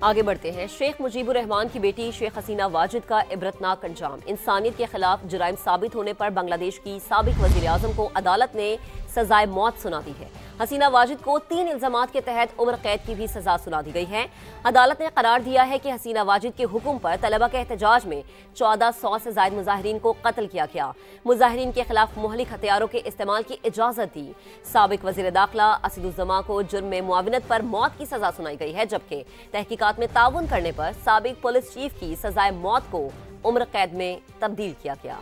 आगे बढ़ते हैं। शेख मुजीबुर रहमान की बेटी शेख हसीना वाजिद का इबरतनाक अंजाम। इंसानियत के खिलाफ जुराइम साबित होने पर बांग्लादेश की साबिक वजीर आजम को अदालत ने सजाए मौत सुना दी है। हसीना वाजिद को 3 इल्जामात के तहत उम्र कैद की भी सजा सुना दी गई है। अदालत ने करार दिया है कि हसीना वाजिद के हुक्म पर तलबा के एहतजाज में 1400 से ज्यादा मुजाहिरीन को कत्ल किया गया। मुजाहिरीन के खिलाफ मुहलिक हथियारों के इस्तेमाल की इजाजत दी। साबिक वजीर दाखिला असदुज्जमा को जुर्म में मुआविनत पर मौत की सजा सुनाई गई है, जबकि तहकीकात में ताउन करने पर साबिक पुलिस चीफ की सजाए मौत को उम्र कैद में तब्दील किया गया।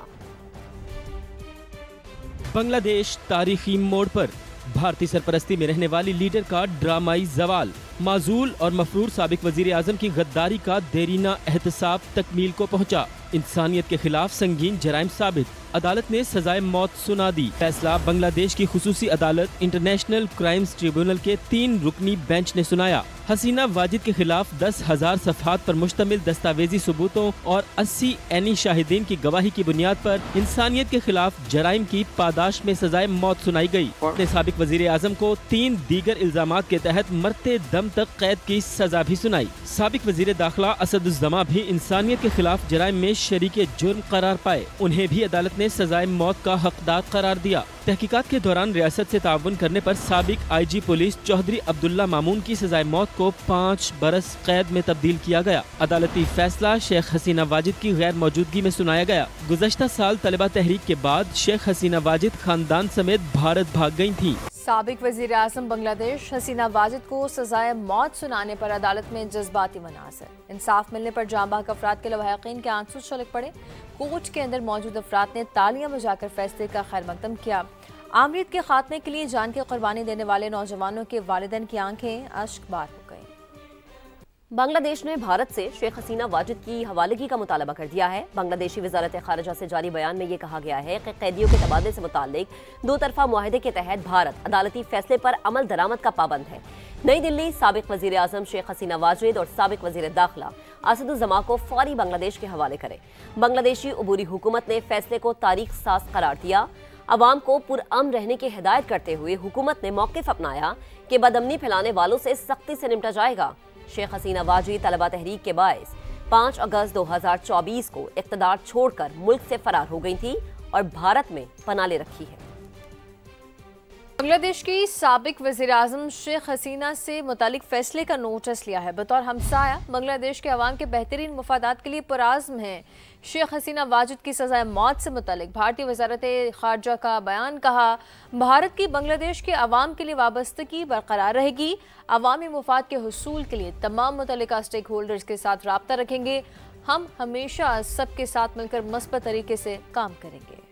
बांग्लादेश तारीखी मोड़ पर भारतीय सरपरस्ती में रहने वाली लीडर का ड्रामाई जवाल। माजूल और मफरूर साबिक वजीर आजम की गद्दारी का देरीना एहतसाब तकमील को पहुंचा। इंसानियत के खिलाफ संगीन जराइम साबित, अदालत ने सजाए मौत सुना दी। फैसला बांग्लादेश की खुसूसी अदालत इंटरनेशनल क्राइम्स ट्रिब्यूनल के 3 रुकनी बेंच ने सुनाया। हसीना वाजिद के खिलाफ 10,000 सफ़हात पर मुश्तमिल दस्तावेजी सबूतों और 80 ऐनी शाहिदीन की गवाही की बुनियाद पर इंसानियत के खिलाफ जराइम की पादाश में सजाए मौत सुनाई गई। साबिक वजीर आजम को 3 दीगर इल्जामात के तहत मरते दम तक कैद की सजा भी सुनाई। साबिक वजीर दाखिला असदुज्जमा भी इंसानियत के खिलाफ जराइम में शरीके जुर्म करार पाए। उन्हें भी अदालत ने सजाए मौत का हकदार करार दिया। तहकीकात के दौरान रियासत से ताउन करने पर साबिक IG पुलिस चौधरी अब्दुल्ला मामून की सजाए मौत को 5 बरस कैद में तब्दील किया गया। अदालती फैसला शेख हसीना वाजिद की गैर मौजूदगी में सुनाया गया। गुज़श्ता साल तलबा तहरीक के बाद शेख हसीना वाजिद खानदान समेत भारत भाग गयी थी। साबिक वजीर आज़म बांग्लादेश हसीना वाजिद को सजाए मौत सुनाने पर अदालत में जज्बाती मनाज़िर। इंसाफ मिलने पर जांबाग अफराद के लवाहिकीन के आंसू छलक पड़े। कोर्ट के अंदर मौजूद अफराद ने तालियां बजाकर फैसले का खैर मकदम किया। आमरीत के खात्मे के लिए जान की कुर्बानी देने वाले नौजवानों के वालिदैन की आंखें अश्कबार हो गई। बांग्लादेश ने भारत से शेख हसीना वाजिद की हवालगी का मुतालबा कर दिया है। बांग्लादेशी वजारत खारजा से जारी बयान में ये कहा गया है कि कैदियों के तबादले से मुताल्लिक 2 तरफा मुआहदे के तहत भारत अदालती फैसले पर अमल दरामद का पाबंद है। नई दिल्ली साबिक वजीर आजम शेख हसीना वाजिद और साबिक वजीर दाखिला असदुज्जमा को फौरी बांग्लादेश के हवाले करे। बांग्लादेशी उबूरी हुकूमत ने फैसले को तारीख साज करार दिया। अवाम को पुरअमन रहने की हिदायत करते हुए हुकूमत ने मौक़िफ़ अपनाया कि बदअमनी फैलाने वालों से सख्ती से निपटा जाएगा। शेख हसीना वाजिद तलबा तहरीक के बायस 5 अगस्त 2024 को इक़्तिदार छोड़कर मुल्क से फरार हो गई थी और भारत में पनाह ले रखी है। बांग्लादेश की साबिक वज़ीर आज़म शेख हसीना से मुतालिक फैसले का नोटिस लिया है। बतौर हमसाया बांग्लादेश के अवाम के बेहतरीन मुफादात के लिए पुरआज़्म है। शेख हसीना वाजिद की सजाए मौत से मुतालिक भारतीय वजारत खारजा का बयान कहा, भारत की बांग्लादेश के अवाम के लिए वाबस्तगी बरकरार रहेगी। अवामी मुफाद के हुसूल के लिए तमाम मुतल्लिका स्टेक होल्डर्स के साथ राब्ता रखेंगे। हम हमेशा सबके साथ मिलकर मस्बत तरीके से काम करेंगे।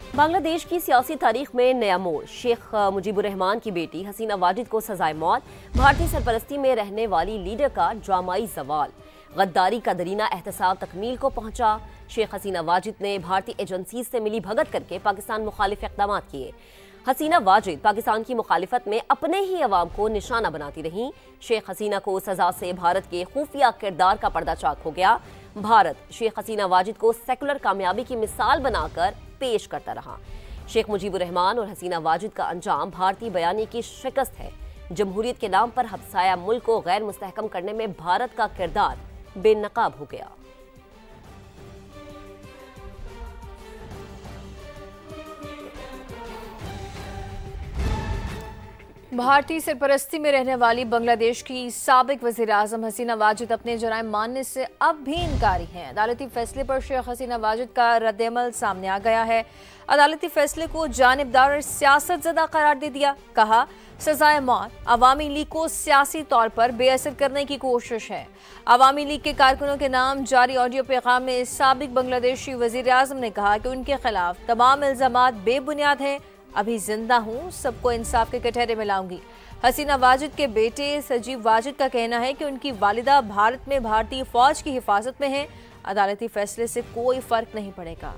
बांग्लादेश की सियासी तारीख में नया मोड़। शेख मुजीबुर रहमान की बेटी हसीना वाजिद को सजाए मौत। भारतीय सरपरस्ती में रहने वाली लीडर का ड्रामाई जवाल। गद्दारी का दरीना एहतसाब तकमील को पहुंचा। शेख हसीना वाजिद ने भारतीय एजेंसी से मिली भगत करके पाकिस्तान मुखालिफ इक़दाम किए। हसीना वाजिद पाकिस्तान की मुखालिफत में अपने ही अवाम को निशाना बनाती रहीं। शेख हसीना को सजा से भारत के खुफिया किरदार का पर्दा चाक हो गया। भारत शेख हसीना वाजिद को सेकुलर कामयाबी की मिसाल बनाकर पेश करता रहा। शेख मुजीबुर रहमान और हसीना वाजिद का अंजाम भारतीय बयानी की शिकस्त है। जमहूरियत के नाम पर हब्साया मुल्क को गैर मुस्तहकम करने में भारत का किरदार बेनकाब हो गया। भारतीय सरपरस्ती में रहने वाली बांग्लादेश की साबिक वज़ीर आज़म हसीना वाजिद अपने जराइम मानने से अब भी इनकारी हैं। अदालती फैसले पर शेख हसीना वाजिद का रद्द-ए-अमल सामने आ गया है। अदालती फैसले को जानिबदार और सियासत ज़दा करार दे दिया। कहा, सजाए मौत अवामी लीग को सियासी तौर पर बेअसर करने की कोशिश है। अवामी लीग के कारकुनों के नाम जारी ऑडियो पैगाम में साबिक बांग्लादेशी वज़ीर आज़म ने कहा कि उनके खिलाफ तमाम इल्ज़ामात बेबुनियाद हैं। अभी जिंदा हूँ, सबको इंसाफ के कटहरे में लाऊंगी। हसीना वाजिद के बेटे सजीव वाजिद का कहना है कि उनकी वालिदा भारत में भारतीय फौज की हिफाजत में है। अदालती फैसले से कोई फर्क नहीं पड़ेगा।